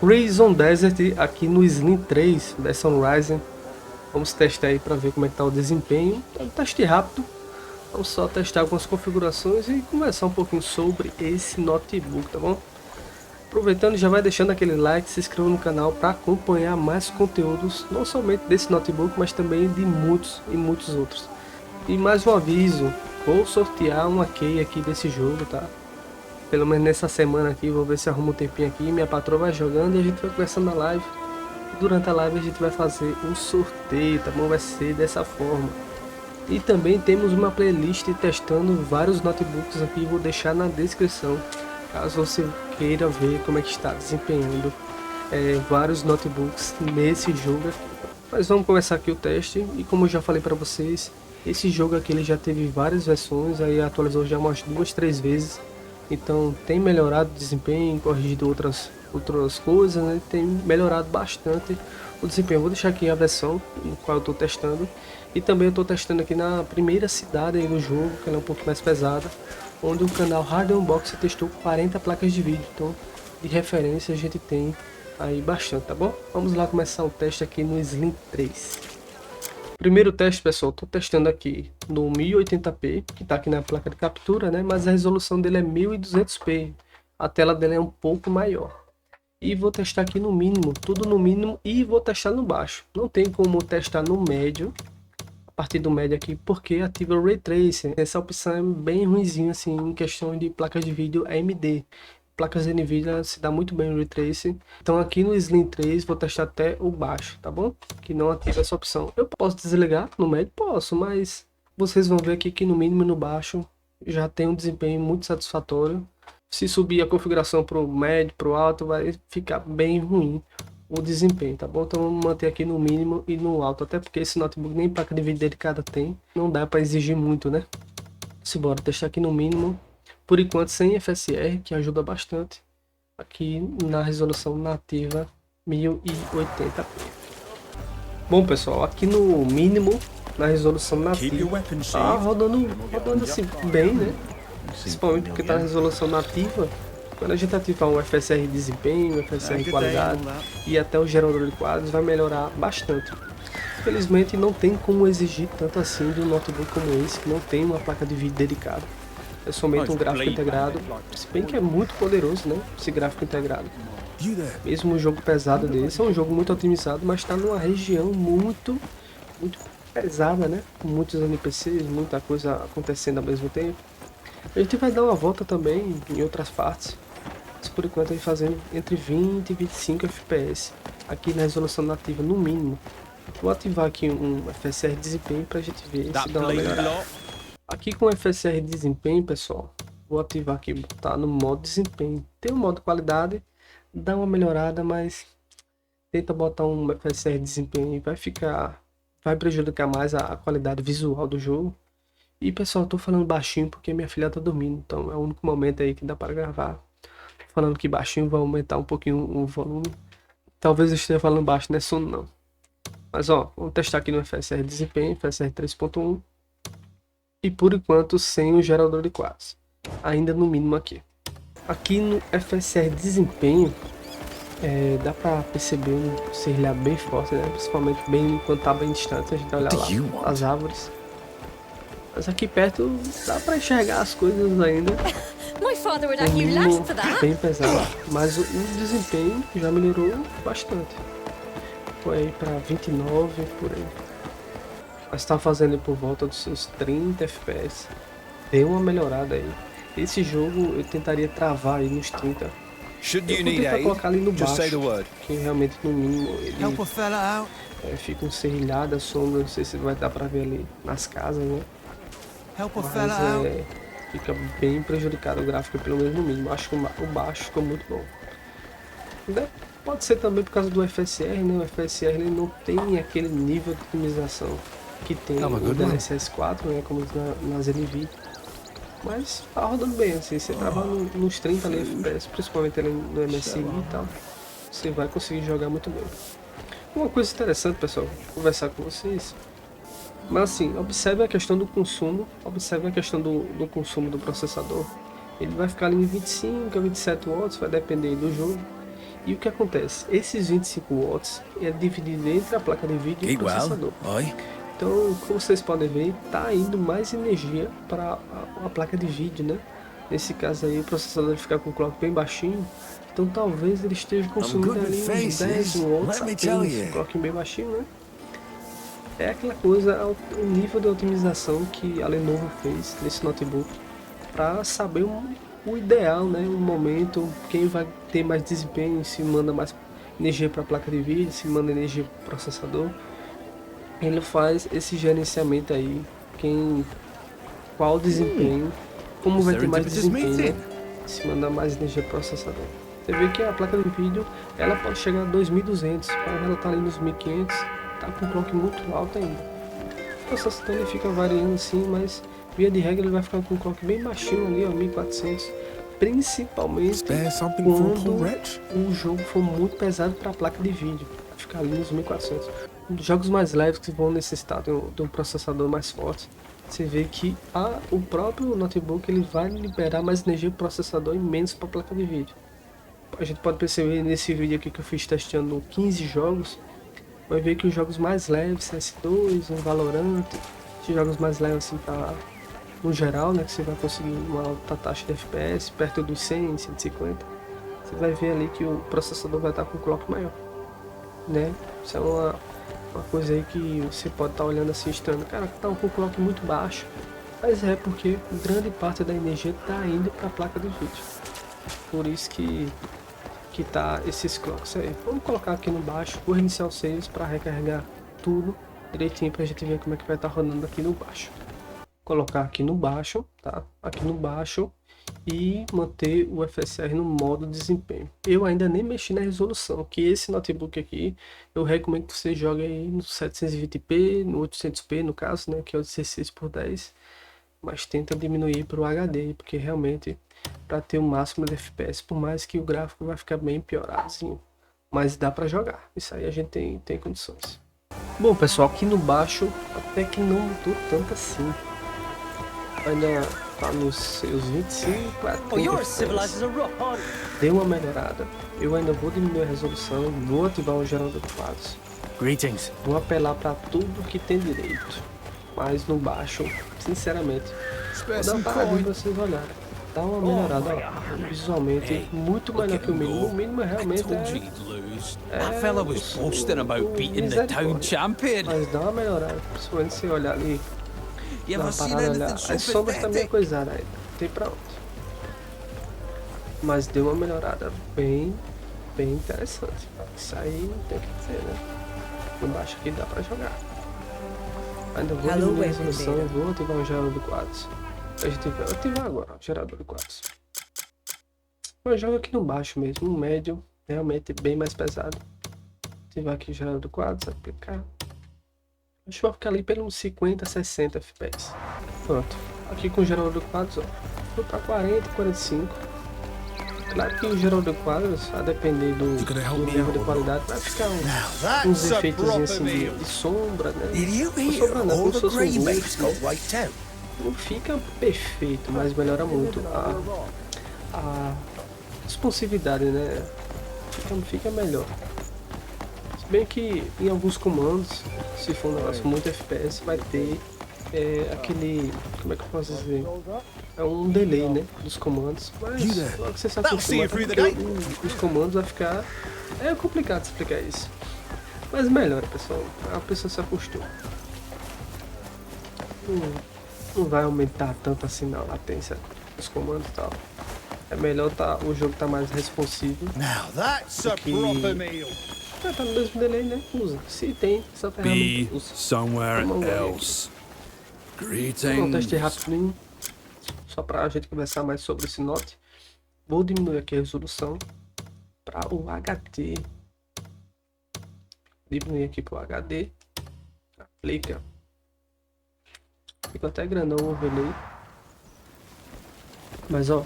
Horizon Desert aqui no Slim 3 da Sunrise. Vamos testar aí para ver como é que tá o desempenho. É um teste rápido. Vamos só testar algumas configurações e conversar um pouquinho sobre esse notebook, tá bom? Aproveitando, já vai deixando aquele like, se inscreva no canal para acompanhar mais conteúdos, não somente desse notebook, mas também de muitos e muitos outros. E mais um aviso, vou sortear uma key aqui desse jogo, tá? Pelo menos nessa semana aqui, vou ver se arrumo um tempinho aqui, minha patroa vai jogando e a gente vai conversando na live. Durante a live a gente vai fazer um sorteio, tá bom? Vai ser dessa forma. E também temos uma playlist testando vários notebooks aqui, vou deixar na descrição, caso você queira ver como é que está desempenhando vários notebooks nesse jogo aqui. Mas vamos começar aqui o teste, e como eu já falei para vocês, esse jogo aqui ele já teve várias versões, aí atualizou já umas 2, 3 vezes, então tem melhorado o desempenho, corrigido outras coisas, né? Tem melhorado bastante o desempenho. Vou deixar aqui a versão no qual eu estou testando, e também eu estou testando aqui na primeira cidade aí do jogo, que ela é um pouco mais pesada, onde o canal Hard Unboxing testou 40 placas de vídeo, então de referência a gente tem aí bastante, tá bom? Vamos lá começar o teste aqui no Slim 3. Primeiro teste, pessoal, estou testando aqui no 1080p, que está aqui na placa de captura, né? Mas a resolução dele é 1200p, a tela dele é um pouco maior. E vou testar aqui no mínimo, tudo no mínimo, e vou testar no baixo. Não tem como testar no médio, a partir do médio aqui, porque ativa o Ray Tracing. Essa opção é bem ruimzinha assim, em questão de placas de vídeo AMD. Placas NVIDIA se dá muito bem o Ray Tracing. Então aqui no Slim 3 vou testar até o baixo, tá bom? Que não ativa essa opção. Eu posso desligar no médio? Posso, mas vocês vão ver aqui que no mínimo e no baixo já tem um desempenho muito satisfatório. Se subir a configuração para o médio, para o alto, vai ficar bem ruim o desempenho, tá bom? Então vamos manter aqui no mínimo e no alto, até porque esse notebook nem placa de vídeo dedicada tem, não dá para exigir muito, né? Simbora testar aqui no mínimo, por enquanto sem FSR, que ajuda bastante, aqui na resolução nativa 1080p. Bom pessoal, aqui no mínimo, na resolução nativa, tá rodando assim bem, né? Principalmente porque tá na resolução nativa. Quando a gente ativar um FSR desempenho, FSR qualidade e até o gerador de quadros, vai melhorar bastante. Infelizmente não tem como exigir tanto assim de um notebook como esse, que não tem uma placa de vídeo dedicada. É somente um gráfico integrado, se bem que é muito poderoso, né, esse gráfico integrado. Mesmo um jogo pesado desse, é um jogo muito otimizado, mas está numa região muito pesada, né, com muitos NPCs, muita coisa acontecendo ao mesmo tempo. A gente vai dar uma volta também em outras partes, mas por enquanto a gente fazendo entre 20 e 25 FPS, aqui na resolução nativa no mínimo. Vou ativar aqui um FSR desempenho para a gente ver se dá uma melhorada. Aqui com o FSR desempenho, pessoal, vou ativar aqui, botar no modo desempenho. Tem um modo qualidade, dá uma melhorada, mas tenta botar um FSR desempenho e vai prejudicar mais a qualidade visual do jogo. E pessoal, tô falando baixinho porque minha filha tá dormindo, então é o único momento aí que dá para gravar. Tô falando que baixinho, vai aumentar um pouquinho o volume. Talvez eu esteja falando baixo, não é sono não. Mas ó, vamos testar aqui no FSR desempenho, FSR 3.1. E por enquanto sem o gerador de quadros, ainda no mínimo aqui. Aqui no FSR desempenho, dá para perceber um serrilhado bem forte, né? Principalmente bem quando tá bem distante, a gente olha lá as árvores. Mas aqui perto dá para enxergar as coisas ainda. O mínimo bem pesado, mas o desempenho já melhorou bastante. Foi aí para 29 por aí. Mas tá fazendo por volta dos seus 30 FPS. Deu uma melhorada aí. Esse jogo eu tentaria travar aí nos 30. Eu vou tentar colocar ali no baixo, que realmente no mínimo ele fica um serrilhado, a sombra, não sei se vai dar para ver ali nas casas, né? Mas fica bem prejudicado o gráfico, pelo menos no mínimo. Acho que o baixo ficou muito bom. Pode ser também por causa do FSR, né? O FSR ele não tem aquele nível de otimização que tem o DLSS 4, né? Como nas NVIDIA. Mas tá rodando bem, assim, você trabalha nos 30 ali FPS, principalmente ali no MSI e tal, você vai conseguir jogar muito bem. Uma coisa interessante, pessoal, vou conversar com vocês. Mas assim, observe a questão do consumo, observe a questão do consumo do processador. Ele vai ficar ali em 25 a 27 watts, vai depender do jogo. E o que acontece? Esses 25 watts é dividido entre a placa de vídeo e o processador. Então, como vocês podem ver, está indo mais energia para a placa de vídeo, né? Nesse caso aí, o processador fica com o clock bem baixinho, então talvez ele esteja consumindo ali uns 10 watts apenas, um clock bem baixinho, né? É aquela coisa, o nível de otimização que a Lenovo fez nesse notebook para saber o ideal, né? O momento, quem vai ter mais desempenho, se manda mais energia para a placa de vídeo, se manda energia para o processador. Ele faz esse gerenciamento aí, qual desempenho, como vai ter mais desempenho, né? Se mandar mais energia para o processador. Você vê que a placa de vídeo, ela pode chegar a 2200, mas ela tá ali nos 1500, tá com um clock muito alto ainda. O processador ele fica variando assim, mas via de regra ele vai ficar com um clock bem baixinho ali, ó, 1400. Principalmente quando o jogo for muito pesado para a placa de vídeo, vai ficar ali nos 1400. Jogos mais leves que vão necessitar de um processador mais forte, você vê que o próprio notebook ele vai liberar mais energia para o processador e menos para a placa de vídeo. A gente pode perceber nesse vídeo aqui que eu fiz testando 15 jogos, vai ver que os jogos mais leves, CS2, um Valorant, esses jogos mais leves assim no geral, né, que você vai conseguir uma alta taxa de FPS, perto dos 100, 150, você vai ver ali que o processador vai estar com um clock maior, né? Isso é uma coisa aí que você pode estar olhando assim estranho, cara, tá com um clock muito baixo, mas é porque grande parte da energia está indo para a placa de vídeo, por isso que tá esses clocks aí. Vamos colocar aqui no baixo, vou reiniciar o saves para recarregar tudo direitinho pra gente ver como é que vai estar rodando aqui no baixo. Colocar aqui no baixo, tá? Aqui no baixo e manter o FSR no modo desempenho. Eu ainda nem mexi na resolução, que esse notebook aqui eu recomendo que você jogue aí no 720p, no 800p no caso, né, que é o 16:10, mas tenta diminuir para o HD, porque realmente para ter o máximo de FPS, por mais que o gráfico vai ficar bem pioradozinho, mas dá para jogar, isso aí a gente tem condições. Bom pessoal, aqui no baixo até que não mudou tanto assim, ainda tá nos seus 25 a 30 FPS. Deu uma melhorada, eu ainda vou diminuir a resolução, vou ativar o gerador de quadros, vou apelar para tudo que tem direito, mas no baixo, sinceramente, vou dar uma paradinha para vocês olharem. Dá uma melhorada visualmente muito melhor que o mínimo. O mínimo realmente mas dá uma melhorada, principalmente se olhar ali, dá uma parada, olhar. As sombras também é coisada ainda, tem pra onde. Mas deu uma melhorada bem interessante. Isso aí não tem o que dizer, né? No baixo aqui dá pra jogar. Ainda vou diminuir a resolução e vou ativar o gerador de quadros. A gente vai ativar agora o gerador de quadros. Eu jogo aqui no baixo mesmo, um médio, realmente bem mais pesado. Ativar aqui o gerador de quadros, aplicar. Acho que vai ficar ali pelos 50, 60 FPS. Pronto, aqui com o gerador de quadros, ó, foi para 40, 45. Claro que o gerador de quadros, a depender do nível de qualidade, vai ficar uns efeitos assim de sombra, né? Não sombra não, como se fosse um glow, né? Não fica perfeito, mas melhora muito a responsividade, né? Fica melhor. Se bem que em alguns comandos, se for um negócio muito FPS, vai ter aquele, como é que eu posso dizer? É um delay, né, dos comandos, mas logo que você se acostuma, os comandos vai ficar, é complicado explicar isso, mas melhora pessoal, a pessoa se acostuma. Não vai aumentar tanto assim na latência dos comandos e tal. É melhor o jogo tá mais responsivo. Tá no mesmo delay, né? Usa. Se tem essa ferramenta, usa. Um teste rapidinho, só pra gente conversar mais sobre esse Note. Vou diminuir aqui a resolução para o HD. Diminuir aqui para o HD. Aplica. Fica até grandão o overlay. Mas ó,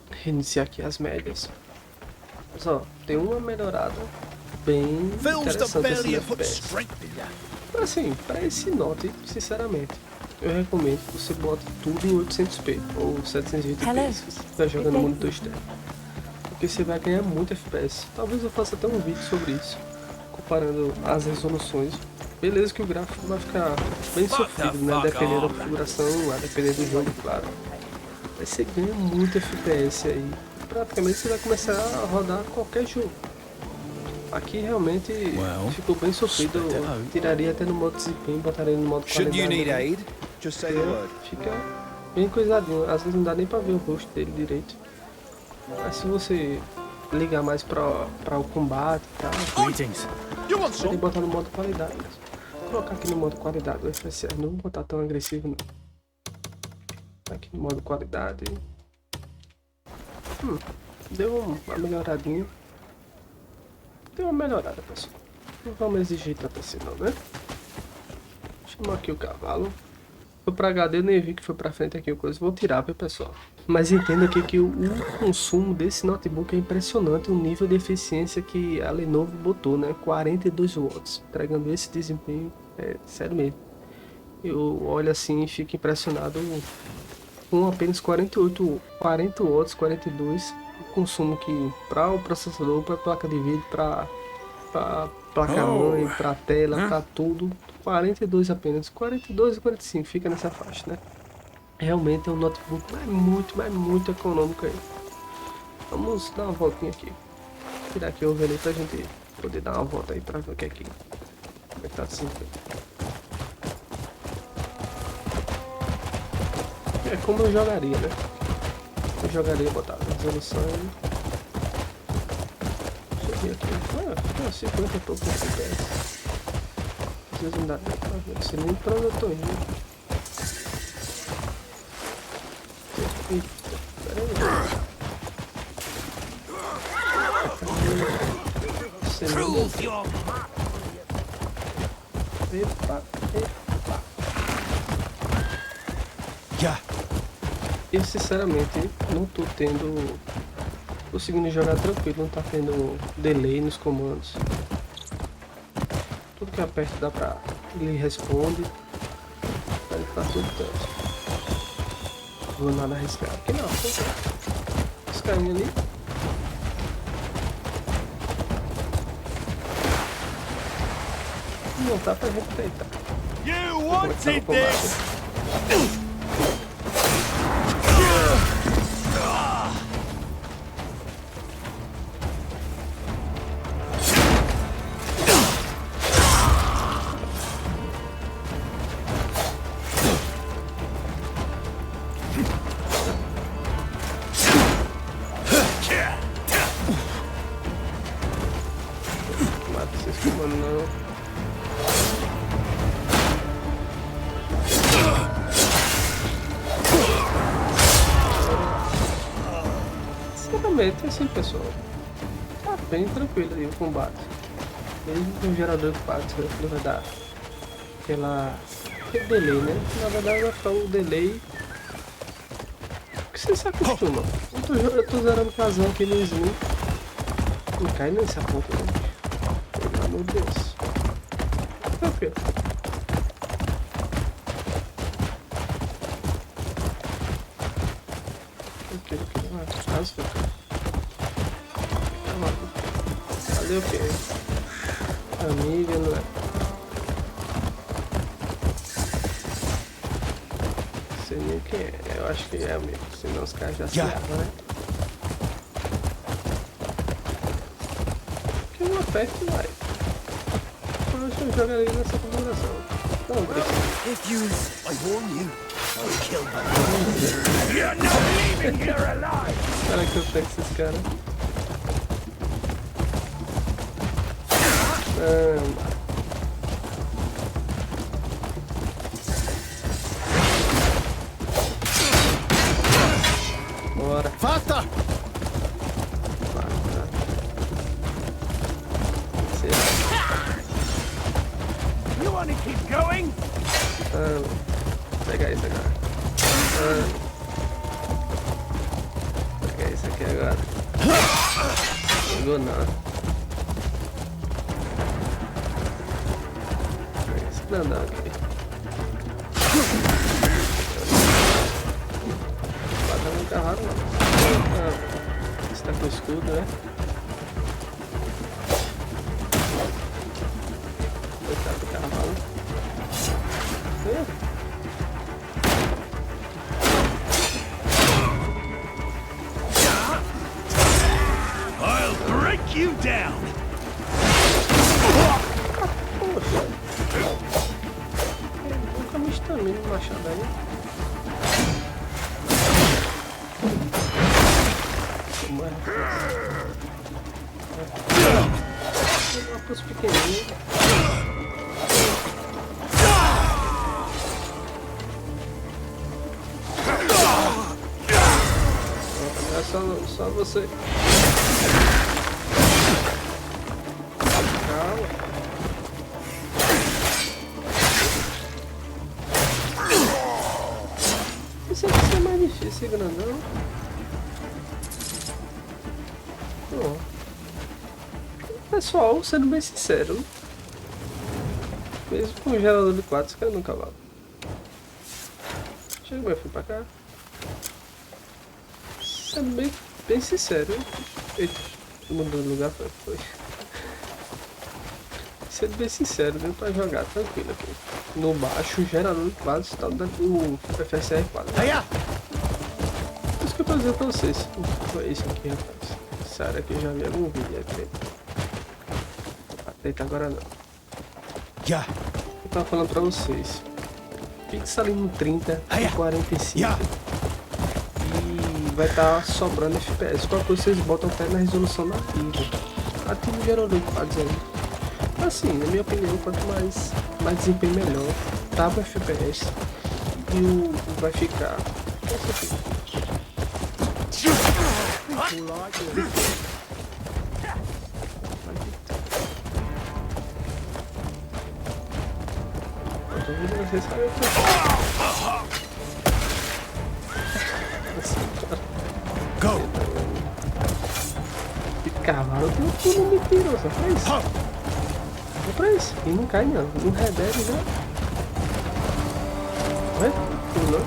reiniciar aqui as médias. Mas ó, tem uma melhorada bem interessante assim, FPS. Assim, para esse Note, sinceramente, eu recomendo que você bote tudo em 800p ou 720p se você estiver jogando no monitor externo. porque você vai ganhar muito FPS. Talvez eu faça até um vídeo sobre isso, comparando as resoluções. Beleza que o gráfico vai ficar bem sofrido, né? Dependendo da configuração, a depender do jogo, claro. Mas você ganha muito FPS aí. Praticamente você vai começar a rodar qualquer jogo. Aqui realmente ficou bem sofrido. Eu tiraria até no modo desempenho, botaria no modo qualidade. Fica bem coisadinho. Às vezes não dá nem pra ver o rosto dele direito. Mas se você ligar mais pra o combate e tal, você tem que botar no modo qualidade mesmo. Vou colocar aqui no modo qualidade o FPS. Não vou botar tão agressivo não. Aqui no modo qualidade. Deu uma melhoradinha. Deu uma melhorada, pessoal. Não vamos exigir tanto assim não, né? Chamar aqui o cavalo. Foi pra HD, eu nem vi que foi pra frente aqui o coisa. Vou tirar, viu, pessoal? Mas entenda aqui que o consumo desse notebook é impressionante. O nível de eficiência que a Lenovo botou, né? 42 watts. Entregando esse desempenho. É sério mesmo. Eu olho assim e fico impressionado com apenas 40 watts, 42. O consumo que para o processador, para a placa de vídeo, para placa-mãe, para tela, para tudo, 42 apenas, 42 e 45, fica nessa faixa, né? Realmente é um notebook mas muito econômico aí. Vamos dar uma voltinha aqui. Vou tirar aqui o overlay pra gente poder dar uma volta aí para ver o que é aqui. Como é que tá assim? É como eu jogaria, né? Eu jogaria, botar a resolução. Deixa eu ver aqui. 50 e pouco FPS. Às vezes não dá nem pra ver. Não sei nem pra onde eu tô indo. Eita, pera aí. Epa. Eu sinceramente não tô conseguindo jogar tranquilo, não tá tendo delay nos comandos. Tudo que eu aperto dá pra... ele responde. Ele tá tudo tanto. Vou nada arriscar. Aqui não, os carinhos ali. Não tá pra gente tentar. You wanted this! Mata esses comandos não. Sinceramente, assim, pessoal, tá bem tranquilo aí o combate. Mesmo o gerador de partes, né, que vai dar aquele delay, né? Na verdade vai ficar o delay que você se acostuma. Eu tô zerando casão aqui no Slim. Não cai nessa ponta, né? Pelo amor de Deus. Tranquilo. Quase foi. Cadê o quê? Amiga, não é? Não sei nem quem é. Eu acho que é amigo, senão os caras já se erram, né? Que eu aperto e vai. Eu acho que eu jogaria nessa configuração. Não, I warn you, I'll kill them. You're not leaving here alive! Será que eu pego esses caras? Bora. Faster! You want to keep going? Pegar isso agora. Pegar isso aqui agora. Pegou não. Pega esse grandão aqui. Bata muito raro não. Esse tá com escudo, né? Coitado do cavalo. I'll break you down. Poxa. Nunca me estamina no machado aí. Uma pulso pequenininho. É só você. Calma. Isso aqui é mais difícil, grandão. Bom. Pessoal, sendo bem sincero, mesmo com o gerador de 4, você quer no cavalo. Chega meu filho pra cá. Sendo bem sincero. Eita, mudou de lugar, foi. Sendo bem sincero, deu pra jogar tranquilo aqui. No baixo, o gerador de 4 está dando o FSR 4. Por isso que eu tô dizendo pra vocês. Foi isso aqui, rapaz. Essa área aqui eu já vi algum vídeo aqui. Eita, agora não. Eu tava falando pra vocês. Fixa ali no 30 e 45. E vai estar sobrando FPS. Qualquer coisa vocês botam até na resolução nativa. Ativa o gerador de quadros aí. Assim, na minha opinião, quanto mais desempenho melhor. Tapa FPS. E o vai ficar. Você sabe o que Go. que cavalo tem um pulo mentiroso, só pra isso. Só pra isso. E não cai não. Não rebelde já. Vai? Pulou.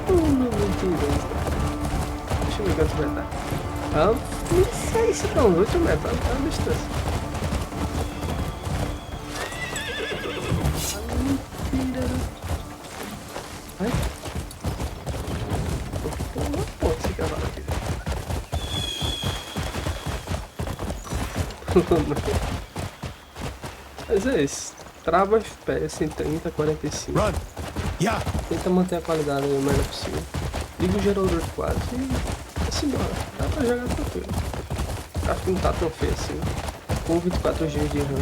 Pulo mentiroso. Deixa eu ver quanto vai dar. Ah, não sei se estão 8 metros. Tá na distância. Vai. Pô, esse cavalo aqui. Mas é isso. Trava FPS em 30, 45. Run. Yeah. Tenta manter a qualidade o melhor possível. Liga o gerador de quadros e assim embora. Dá pra jogar tranquilo. Acho que não tá tão feio assim. Com 24 GB de RAM,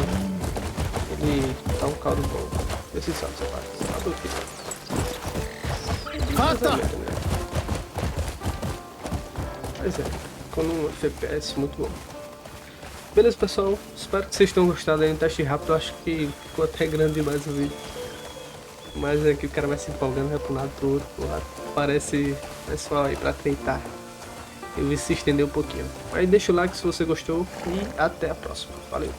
ele tá um caldo bom. Vê se sabe essa parte. Sabe o que Mas é, com um FPS muito bom. Beleza, pessoal, espero que vocês tenham gostado aí no teste rápido. Eu acho que ficou até grande demais o vídeo. Mas é que o cara vai se empolgando, vai pro lado pro outro, pro lado. Parece pessoal aí pra tentar eu se estender um pouquinho. Aí deixa o like se você gostou e até a próxima. Valeu!